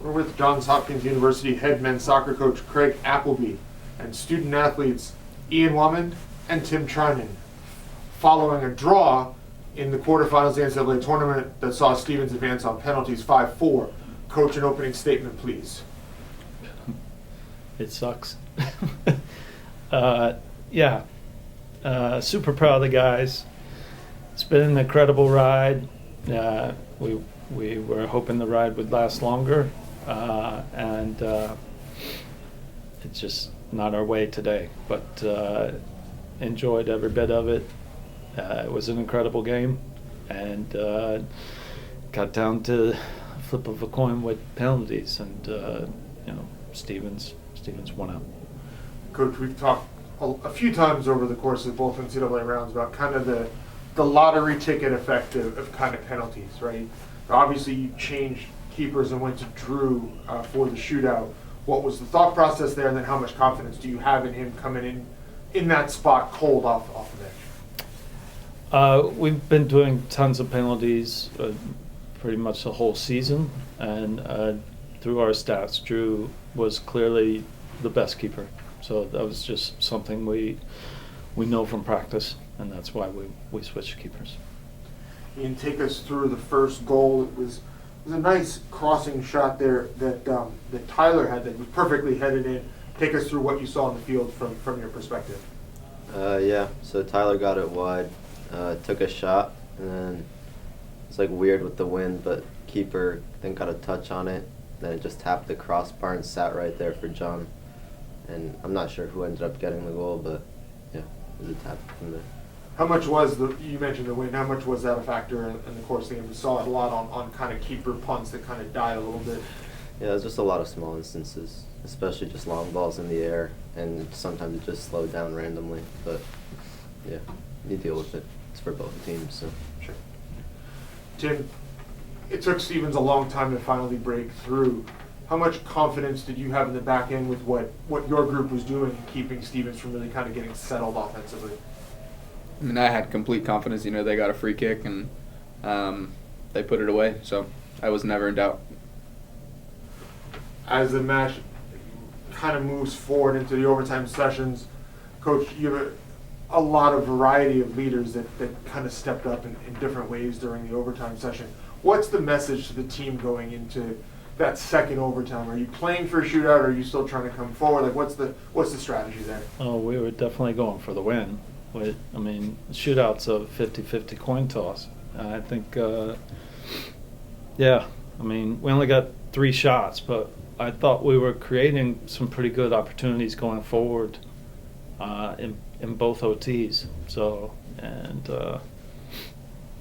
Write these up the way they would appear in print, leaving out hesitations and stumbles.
We're with Johns Hopkins University head men's soccer coach Craig Appleby and student athletes Ian Whamond and Tim Treinen, following a draw in the quarterfinals of the NCAA Tournament that saw Stevens advance on penalties 5-4. Coach, an opening statement, please. It sucks. Super proud of the guys. It's been an incredible ride. We were hoping the ride would last longer, and it's just not our way today. But enjoyed every bit of it. It was an incredible game, and got down to flip of a coin with penalties, and Stevens won out. Coach, we've talked a few times over the course of both NCAA rounds about kind of the lottery ticket effect of kind of penalties, right? Obviously, you changed keepers and went to Drew for the shootout. What was the thought process there, and then how much confidence do you have in him coming in that spot cold off the bench? We've been doing tons of penalties pretty much the whole season, and through our stats, Drew was clearly the best keeper. So that was just something we know from practice, and that's why we switched keepers. Ian, take us through the first goal. It was a nice crossing shot there that Tyler had that was perfectly headed in. Take us through what you saw on the field from your perspective. So Tyler got it wide, took a shot, and then it's like weird with the wind, but keeper then got a touch on it. Then it just tapped the crossbar and sat right there for John. And I'm not sure who ended up getting the goal, but yeah, it was a tap from there. How much was you mentioned the wind, how much was that a factor in the course of the game? We saw it a lot on kind of keeper punts that kind of died a little bit. Yeah, it was just a lot of small instances, especially just long balls in the air, and sometimes it just slowed down randomly. But yeah, you deal with it. It's for both teams. So. Sure. Tim, it took Stevens a long time to finally break through. How much confidence did you have in the back end with what your group was doing in keeping Stevens from really kind of getting settled offensively? I mean, I had complete confidence. They got a free kick and they put it away, so I was never in doubt. As the match kind of moves forward into the overtime sessions, Coach, you have a lot of variety of leaders that kind of stepped up in different ways during the overtime session. What's the message to the team going into that second overtime? Are you playing for a shootout, or are you still trying to come forward? Like, what's the strategy there? Oh, we were definitely going for the win. Shootouts a 50-50 coin toss. I think, we only got 3 shots, but I thought we were creating some pretty good opportunities going forward in both OTs. So, and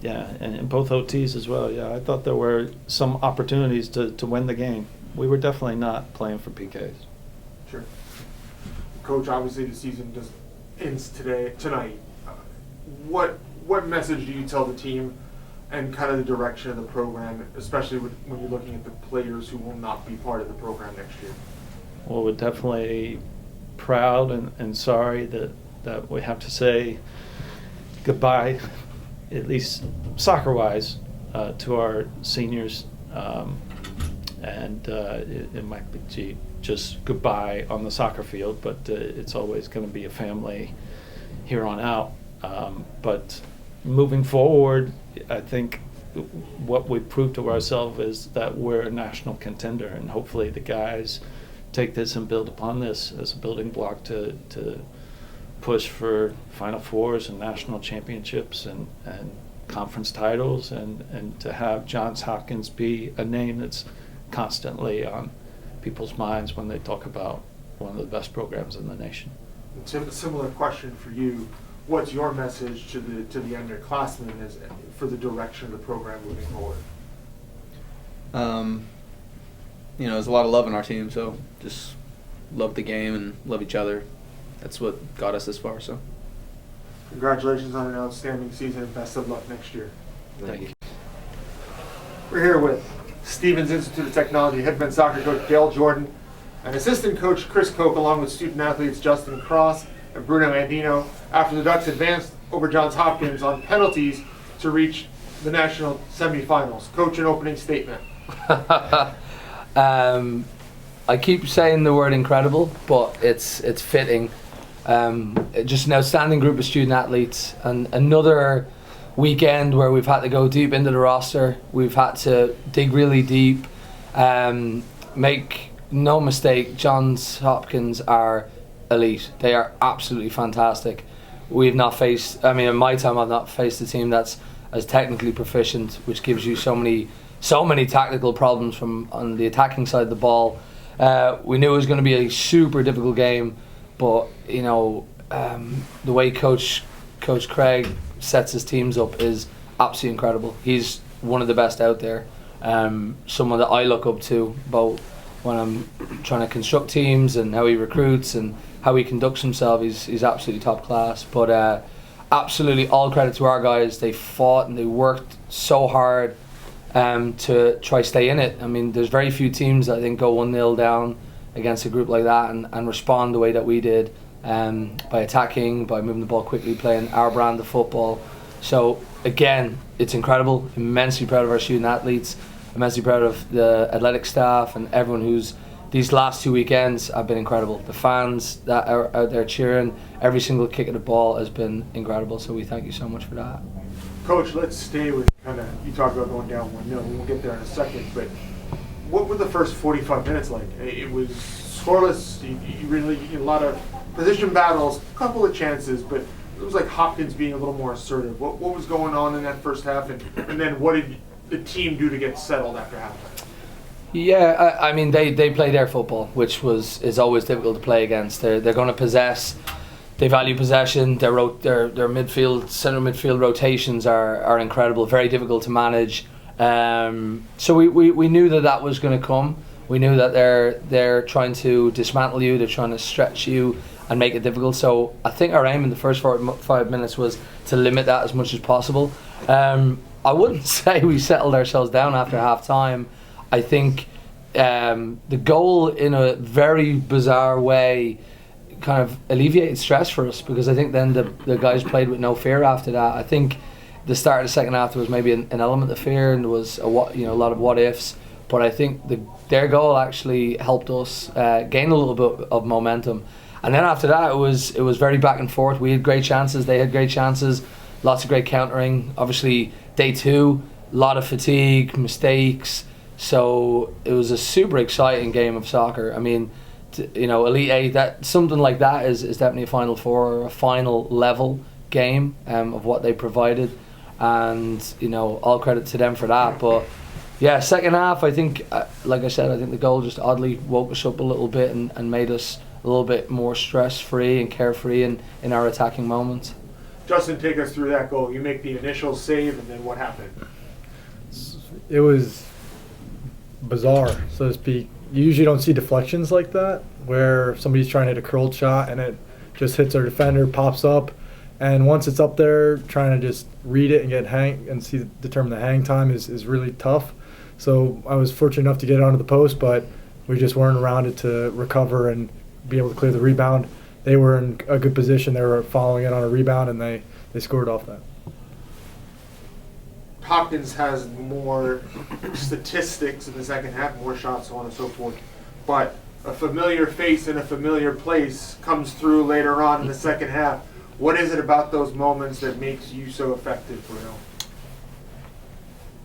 in both OTs as well. Yeah, I thought there were some opportunities to win the game. We were definitely not playing for PKs. Sure. Coach, obviously the season just ends tonight. What message do you tell the team and kind of the direction of the program, especially when you're looking at the players who will not be part of the program next year? Well, we're definitely proud and sorry that we have to say goodbye, at least soccer-wise, to our seniors, and it might be just goodbye on the soccer field, but it's always going to be a family here on out. But moving forward, I think what we proved to ourselves is that we're a national contender, and hopefully the guys take this and build upon this as a building block to push for Final Fours and national championships and conference titles, and to have Johns Hopkins be a name that's constantly on people's minds when they talk about one of the best programs in the nation. Similar question for you. What's your message to the underclassmen for the direction of the program moving forward? There's a lot of love in our team, so just love the game and love each other. That's what got us this far. So, congratulations on an outstanding season, and best of luck next year. Thank you. We're here with Stevens Institute of Technology head men's soccer coach Dale Jordan and assistant coach Chris Koch, along with student athletes Justin Cross and Bruno Andino, after the Ducks advanced over Johns Hopkins on penalties to reach the national semifinals. Coach, an opening statement. I keep saying the word incredible, but it's fitting. Just an outstanding group of student athletes, and another weekend where we've had to go deep into the roster. We've had to dig really deep. Make no mistake, Johns Hopkins are elite. They are absolutely fantastic. We've not faced, I mean, in my time, I've not faced a team that's as technically proficient, which gives you so many tactical problems from on the attacking side of the ball. We knew it was going to be a super difficult game, but you know, the way Coach Craig sets his teams up is absolutely incredible. He's one of the best out there. Someone that I look up to both when I'm trying to construct teams and how he recruits and how he conducts himself. He's absolutely top class. But absolutely all credit to our guys. They fought and they worked so hard to try stay in it. I mean, there's very few teams that I think go 1-0 down against a group like that and respond the way that we did, by attacking, by moving the ball quickly, playing our brand of football. So again, it's incredible. Immensely proud of our student athletes, immensely proud of the athletic staff and everyone who's these last 2 weekends have been incredible. The fans that are out there cheering every single kick of the ball has been incredible, so we thank you so much for that. Coach, let's stay with kind of, you talked about going down 1-0, we'll get there in a second, but what were the first 45 minutes like? It was scoreless, you really, a lot of position battles, a couple of chances, but it was like Hopkins being a little more assertive. What was going on in that first half, and then what did the team do to get settled after halftime? Yeah, I mean they play their football, which is always difficult to play against. They're going to possess. They value possession. Their midfield, centre midfield rotations are incredible. Very difficult to manage. So we knew that was going to come. We knew that they're trying to dismantle you. They're trying to stretch you and make it difficult. So I think our aim in the first 5 minutes was to limit that as much as possible. I wouldn't say we settled ourselves down after half time. I think the goal, in a very bizarre way, kind of alleviated stress for us, because I think then the guys played with no fear after that. I think the start of the second half there was maybe an element of fear, and there was a lot of what ifs. But I think their goal actually helped us gain a little bit of momentum. And then after that, it was very back and forth. We had great chances, they had great chances, lots of great countering. Obviously, day two, a lot of fatigue, mistakes. So it was a super exciting game of soccer. I mean, Elite Eight, that something like that is definitely a Final Four or a final level game of what they provided, and all credit to them for that. But yeah, second half, I think, like I said, I think the goal just oddly woke us up a little bit and made us a little bit more stress-free and carefree in our attacking moments. Justin, take us through that goal. You make the initial save, and then what happened? It was bizarre, so to speak. You usually don't see deflections like that, where somebody's trying to hit a curled shot and it just hits our defender, pops up, and once it's up there, trying to just read it and determine the hang time is really tough. So I was fortunate enough to get it onto the post, but we just weren't around it to recover and be able to clear the rebound. They were in a good position. They were following it on a rebound, and they scored off that. Hopkins has more statistics in the second half, more shots, so on and so forth. But a familiar face in a familiar place comes through later on in the second half. What is it about those moments that makes you so effective, Bruno?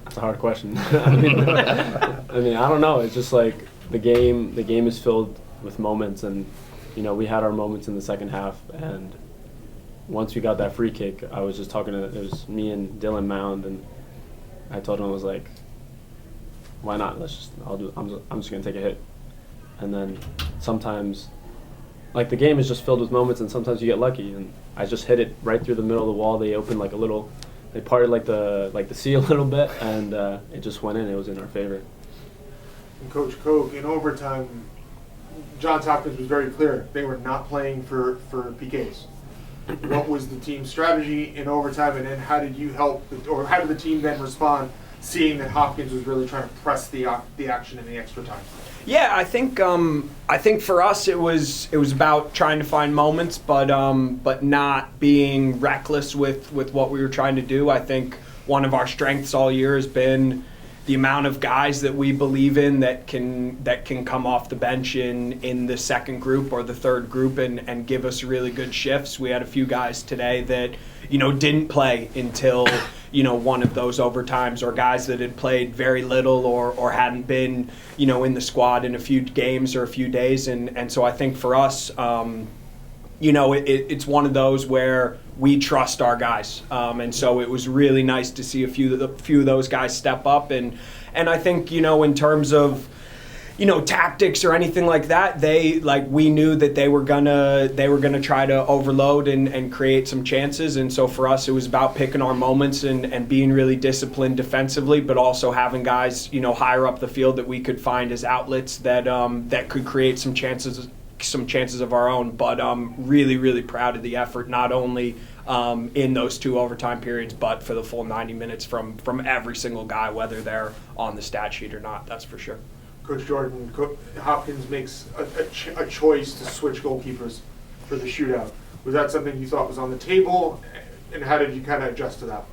That's a hard question. I mean, I don't know. It's just like the game is filled with moments, and we had our moments in the second half, and once we got that free kick, I was just talking to, it was me and Dylan Mound, and I told him, I was like, why not? I'm just gonna take a hit. And then sometimes, like, the game is just filled with moments, and sometimes you get lucky, and I just hit it right through the middle of the wall. They opened they parted like the sea a little bit, and it just went in. It was in our favor. And Coach Koch, in overtime, Johns Hopkins was very clear. They were not playing for PKs. What was the team's strategy in overtime, and then how did you help, or how did the team then respond, seeing that Hopkins was really trying to press the action in the extra time? Yeah, I think for us it was about trying to find moments, but not being reckless with what we were trying to do. I think one of our strengths all year has been the amount of guys that we believe in that can come off the bench in the second group or the third group and give us really good shifts. We had a few guys today that, didn't play until, one of those overtimes, or guys that had played very little or hadn't been, in the squad in a few games or a few days. And so I think for us, it's one of those where we trust our guys, and so it was really nice to see a few of those guys step up, and I think in terms of tactics or anything like that, we knew that they were gonna try to overload and create some chances, and so for us it was about picking our moments and being really disciplined defensively, but also having guys higher up the field that we could find as outlets that could create some chances of our own. But really, really proud of the effort, not only in those 2 overtime periods, but for the full 90 minutes from every single guy, whether they're on the stat sheet or not, that's for sure. Coach Jordan, Hopkins makes a choice to switch goalkeepers for the shootout. Was that something you thought was on the table, and how did you kind of adjust to that?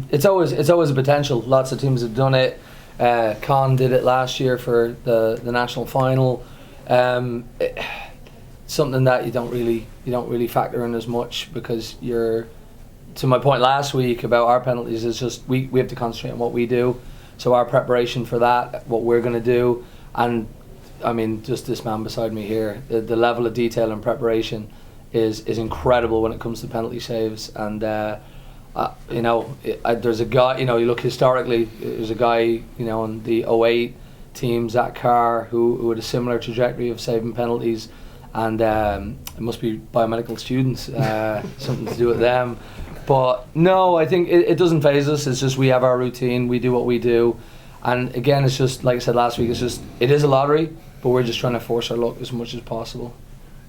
It's always a potential. Lots of teams have done it. Con did it last year for the national final. Something that you don't really factor in as much, because you're, to my point last week about our penalties, is just we have to concentrate on what we do. So our preparation for that, what we're going to do, and I mean, just this man beside me here, the level of detail and preparation is incredible when it comes to penalty saves. And there's a guy, you look historically, there's a guy, on the 08 team, Zach Carr, who had a similar trajectory of saving penalties, and it must be biomedical students, something to do with them. But no, I think it doesn't faze us. It's just we have our routine, we do what we do, and again, it's just like I said last week, it is a lottery, but we're just trying to force our luck as much as possible.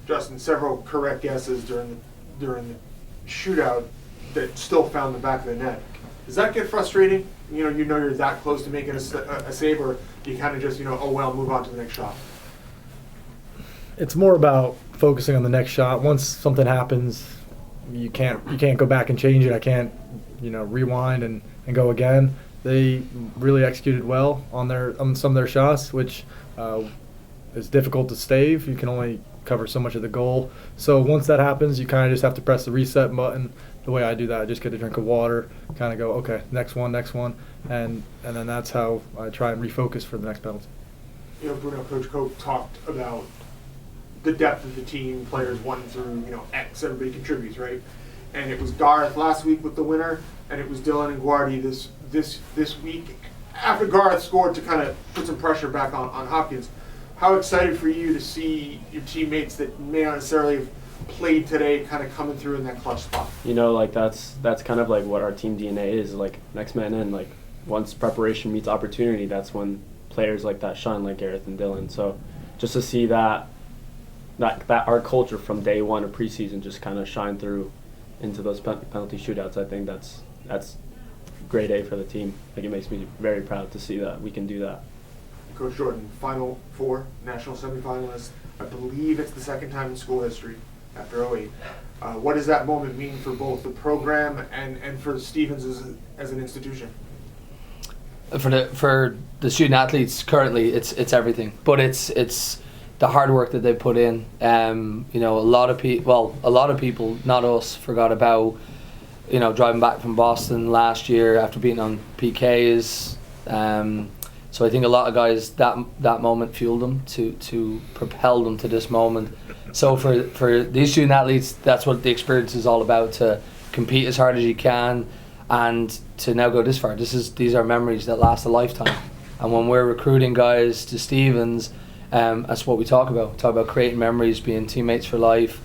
Justin, several correct guesses during the shootout that still found the back of the net. Does that get frustrating? You're that close to making a save, or you kind of just oh well, move on to the next shot? It's more about focusing on the next shot. Once something happens, you can't go back and change it. I can't rewind and go again. They really executed well on some of their shots, which is difficult to stave. You can only cover so much of the goal. So once that happens, you kind of just have to press the reset button. The way I do that, I just get a drink of water, kind of go, okay, next one, and then that's how I try and refocus for the next penalty. Bruno, Coach Cope talked about the depth of the team, players 1 through X, everybody contributes, right? And it was Gareth last week with the winner, and it was Dylan and Guardy this week after Gareth scored to kind of put some pressure back on Hopkins. How excited for you to see your teammates that may not necessarily have played today kind of coming through in that clutch spot? That's kind of like what our team DNA is, like next man in. Like once preparation meets opportunity, that's when players like that shine, like Gareth and Dylan. So just to see that our culture from day one of preseason just kind of shine through into those penalty shootouts, I think that's grade A for the team. Like it makes me very proud to see that we can do that. Coach Jordan, Final Four, national semifinalist. I believe it's the second time in school history after 08. What does that moment mean for both the program and for Stevens as an institution? For the student athletes currently, it's everything. But it's the hard work that they put in. A lot of people, not us, forgot about driving back from Boston last year after being on PKs. So I think a lot of guys, that moment fueled them to propel them to this moment. So for these student athletes, that's what the experience is all about, to compete as hard as you can and to now go this far. These are memories that last a lifetime. And when we're recruiting guys to Stevens, that's what we talk about. We talk about creating memories, being teammates for life,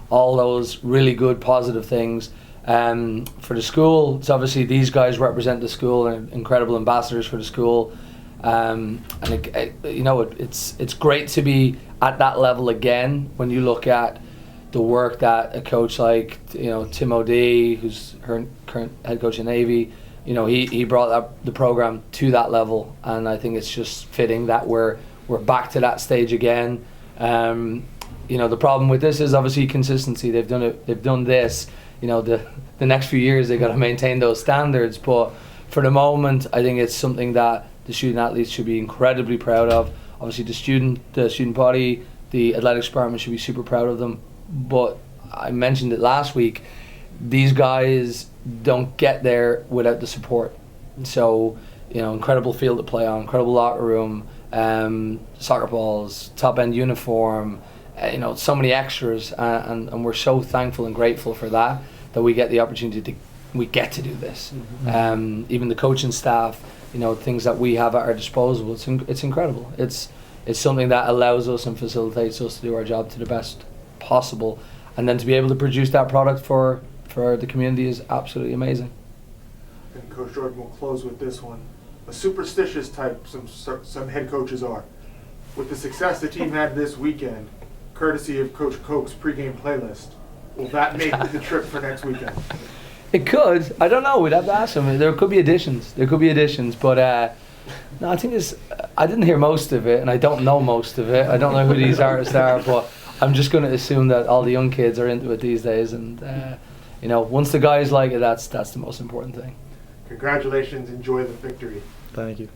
all those really good positive things. For the school, it's obviously these guys represent the school and are incredible ambassadors for the school. It's great to be at that level again when you look at the work that a coach like Tim O'Dea, who's her current head coach in Navy, he brought the program to that level, and I think it's just fitting that we're back to that stage again. The problem with this is obviously consistency. They've done this. The next few years they got to maintain those standards, but for the moment, I think it's something that the student athletes should be incredibly proud of. Obviously, the student body, the athletics department should be super proud of them. But I mentioned it last week. These guys don't get there without the support. So, incredible field to play on, incredible locker room, soccer balls, top end uniform, so many extras, and we're so thankful and grateful for that we get the opportunity to do this. Even the coaching staff, things that we have at our disposal, it's incredible. It's something that allows us and facilitates us to do our job to the best possible, and then to be able to produce that product for the community is absolutely amazing. And Coach Jordan will close with this one. A superstitious type, some head coaches are. With the success the team had this weekend, courtesy of Coach Koch's pregame playlist, will that make the trip for next weekend? It could. I don't know. We'd have to ask him. There could be additions. But no, I think I didn't hear most of it, and I don't know most of it. I don't know who these artists are, but I'm just going to assume that all the young kids are into it these days. And once the guys like it, that's the most important thing. Congratulations. Enjoy the victory. Thank you.